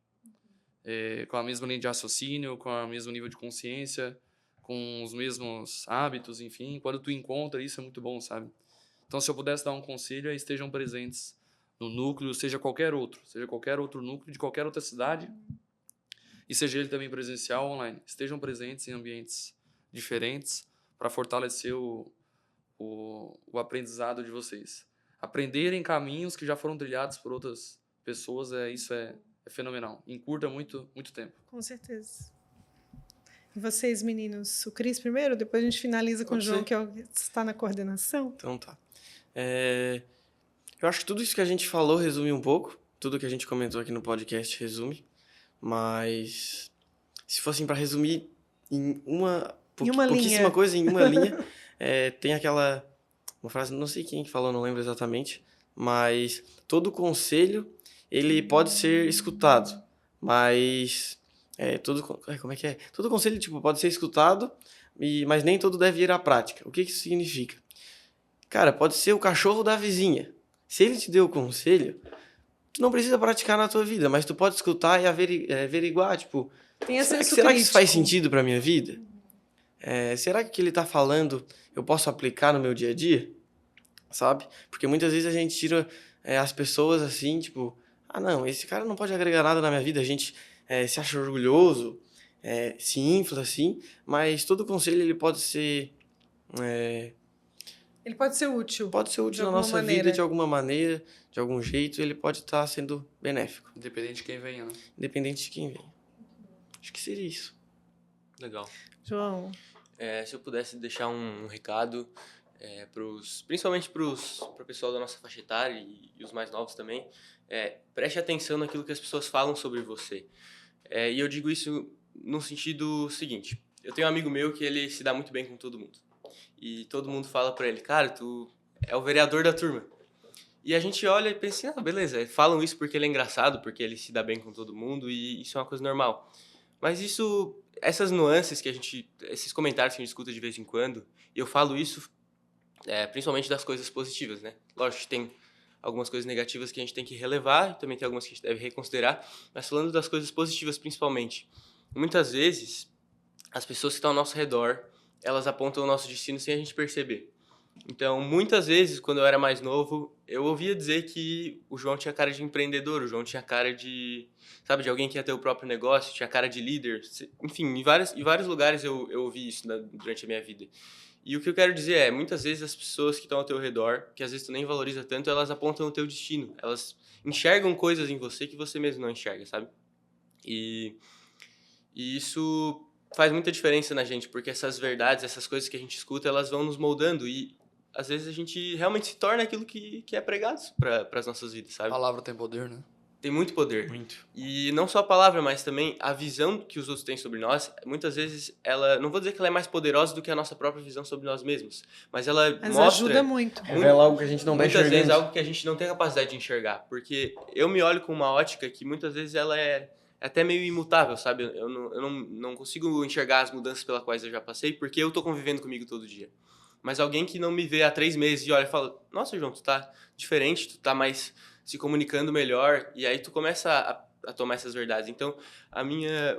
Com a mesma linha de raciocínio, com o mesmo nível de consciência, com os mesmos hábitos, enfim. Quando tu encontra isso, é muito bom, sabe? Então, se eu pudesse dar um conselho, estejam presentes no núcleo, seja qualquer outro núcleo de qualquer outra cidade, e seja ele também presencial ou online. Estejam presentes em ambientes diferentes para fortalecer o aprendizado de vocês. Aprenderem caminhos que já foram trilhados por outras pessoas, isso é fenomenal. Encurta muito, muito tempo. Com certeza. E vocês, meninos, o Cris primeiro, depois a gente finaliza com o Pode João, ser. que está na coordenação. Então tá. Eu acho que tudo isso que a gente falou resume um pouco. Tudo que a gente comentou aqui no podcast resume. Mas se fossem para resumir em pouquíssima linha. coisa, em uma linha, tem uma frase, não sei quem que falou, não lembro exatamente, mas todo conselho, ele pode ser escutado, mas como é que é? Todo conselho, tipo, pode ser escutado, mas nem todo deve ir à prática. O que isso significa? Cara, pode ser o cachorro da vizinha. Se ele te deu o conselho, tu não precisa praticar na tua vida, mas tu pode escutar e averiguar, tipo, Tem senso será que isso faz crítico. sentido pra minha vida? Será que o que ele tá falando eu posso aplicar no meu dia a dia? Sabe? Porque muitas vezes a gente tira as pessoas assim, tipo, não, esse cara não pode agregar nada na minha vida. A gente se acha orgulhoso, se infla assim, mas todo conselho ele pode ser Ele pode ser útil. De na alguma nossa maneira. vida de alguma maneira, de algum jeito, ele pode estar sendo benéfico, Independente de quem venha, né? independente de quem vem. Acho que seria isso. Legal. João, Se eu pudesse deixar um recado, principalmente para o pessoal da nossa faixa etária e os mais novos também, preste atenção naquilo que as pessoas falam sobre você. E eu digo isso no sentido seguinte: eu tenho um amigo meu que ele se dá muito bem com todo mundo. E todo mundo fala pra ele, cara, tu é o vereador da turma. E a gente olha e pensa, beleza, falam isso porque ele é engraçado, porque ele se dá bem com todo mundo e isso é uma coisa normal. Mas essas nuances esses comentários que a gente escuta de vez em quando, e eu falo isso principalmente das coisas positivas, né? Lógico que tem algumas coisas negativas que a gente tem que relevar, e também tem algumas que a gente deve reconsiderar, mas falando das coisas positivas principalmente. Muitas vezes, as pessoas que estão ao nosso redor, elas apontam o nosso destino sem a gente perceber. Então, muitas vezes, quando eu era mais novo, eu ouvia dizer que o João tinha cara de empreendedor, o João tinha cara de alguém que ia ter o próprio negócio, tinha cara de líder. Enfim, em vários lugares eu ouvi isso durante a minha vida. E o que eu quero dizer muitas vezes as pessoas que estão ao teu redor, que às vezes tu nem valoriza tanto, elas apontam o teu destino. Elas enxergam coisas em você que você mesmo não enxerga, sabe? E isso faz muita diferença na gente, porque essas verdades, essas coisas que a gente escuta, elas vão nos moldando e às vezes a gente realmente se torna aquilo que é pregado para as nossas vidas, A sabe? palavra tem poder, né? Tem muito poder. Muito. E não só a palavra, mas também a visão que os outros têm sobre nós, muitas vezes ela, não vou dizer que ela é mais poderosa do que a nossa própria visão sobre nós mesmos, mas ela mas mostra ajuda muito. Revela algo que a gente não vai muitas vezes enxergando. algo que a gente não tem capacidade de enxergar, porque eu me olho com uma ótica que muitas vezes ela é até meio imutável, sabe? Eu não consigo enxergar as mudanças pelas quais eu já passei, porque eu tô convivendo comigo todo dia. Mas alguém que não me vê há 3 meses e olha e fala, nossa, João, tu tá diferente, tu tá mais se comunicando melhor, e aí tu começa a tomar essas verdades. Então,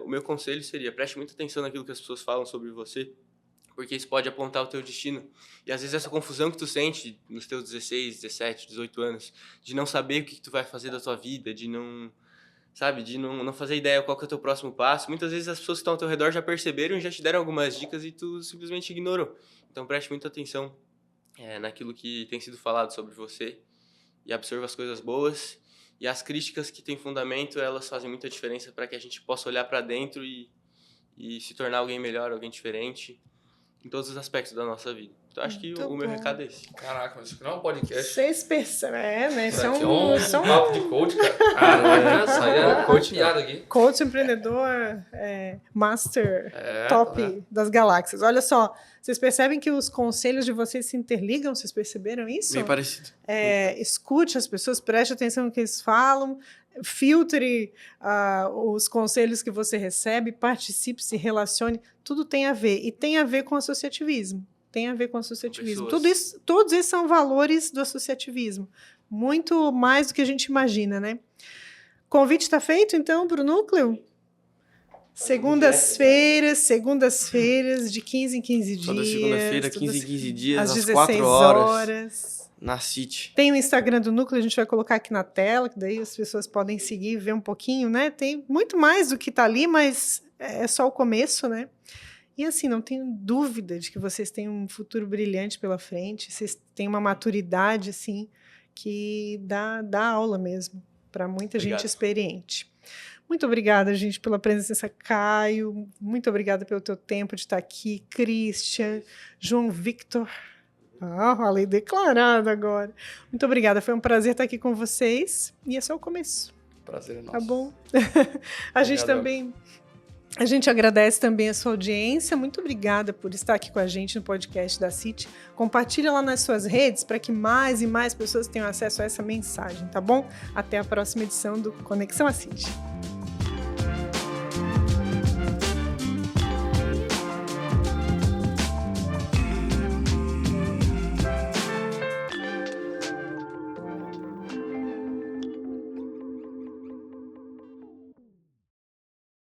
o meu conselho seria, preste muita atenção naquilo que as pessoas falam sobre você, porque isso pode apontar o teu destino. E às vezes essa confusão que tu sente nos teus 16, 17, 18 anos, de não saber o que tu vai fazer da tua vida, de não fazer ideia qual que é o teu próximo passo. Muitas vezes as pessoas que estão ao teu redor já perceberam e já te deram algumas dicas e tu simplesmente ignorou. Então preste muita atenção naquilo que tem sido falado sobre você e absorva as coisas boas. E as críticas que têm fundamento, elas fazem muita diferença para que a gente possa olhar para dentro e se tornar alguém melhor, alguém diferente, em todos os aspectos da nossa vida. Então acho que Muito o meu bom. recado é esse. Caraca, mas isso aqui não é um podcast. Vocês percebem, né? Isso Isso aqui é um papo de coach, cara. Caraca, isso aí é coach piada aqui. coach empreendedor master top Tá vendo? das galáxias. Olha só, vocês percebem que os conselhos de vocês se interligam? Vocês perceberam isso? Meio parecido. Escute as pessoas, preste atenção no que eles falam, filtre os conselhos que você recebe, participe, se relacione, tudo tem a ver. E tem a ver com associativismo. Tem a ver com associativismo. Pessoas. Todos esses são valores do associativismo. Muito mais do que a gente imagina, né? Convite está feito, então, para o núcleo? Segundas-feiras, de 15 em 15 dias. Toda segunda-feira, 15 em 15 dias, às às 16 4 horas, na City. Tem o Instagram do Núcleo, a gente vai colocar aqui na tela, que daí as pessoas podem seguir e ver um pouquinho, né? Tem muito mais do que está ali, mas é só o começo, né? E assim, não tenho dúvida de que vocês têm um futuro brilhante pela frente, vocês têm uma maturidade, assim, que dá aula mesmo, para muita Obrigado. gente experiente. Muito obrigada, gente, pela presença, Caio. Muito obrigada pelo teu tempo de estar aqui. Christian, João Victor. Falei declarado agora. Muito obrigada, foi um prazer estar aqui com vocês. E é só o começo. Prazer é nosso. Tá bom? A gente agradece também a sua audiência. Muito obrigada por estar aqui com a gente no podcast da City. Compartilha lá nas suas redes para que mais e mais pessoas tenham acesso a essa mensagem, tá bom? Até a próxima edição do Conexão à City.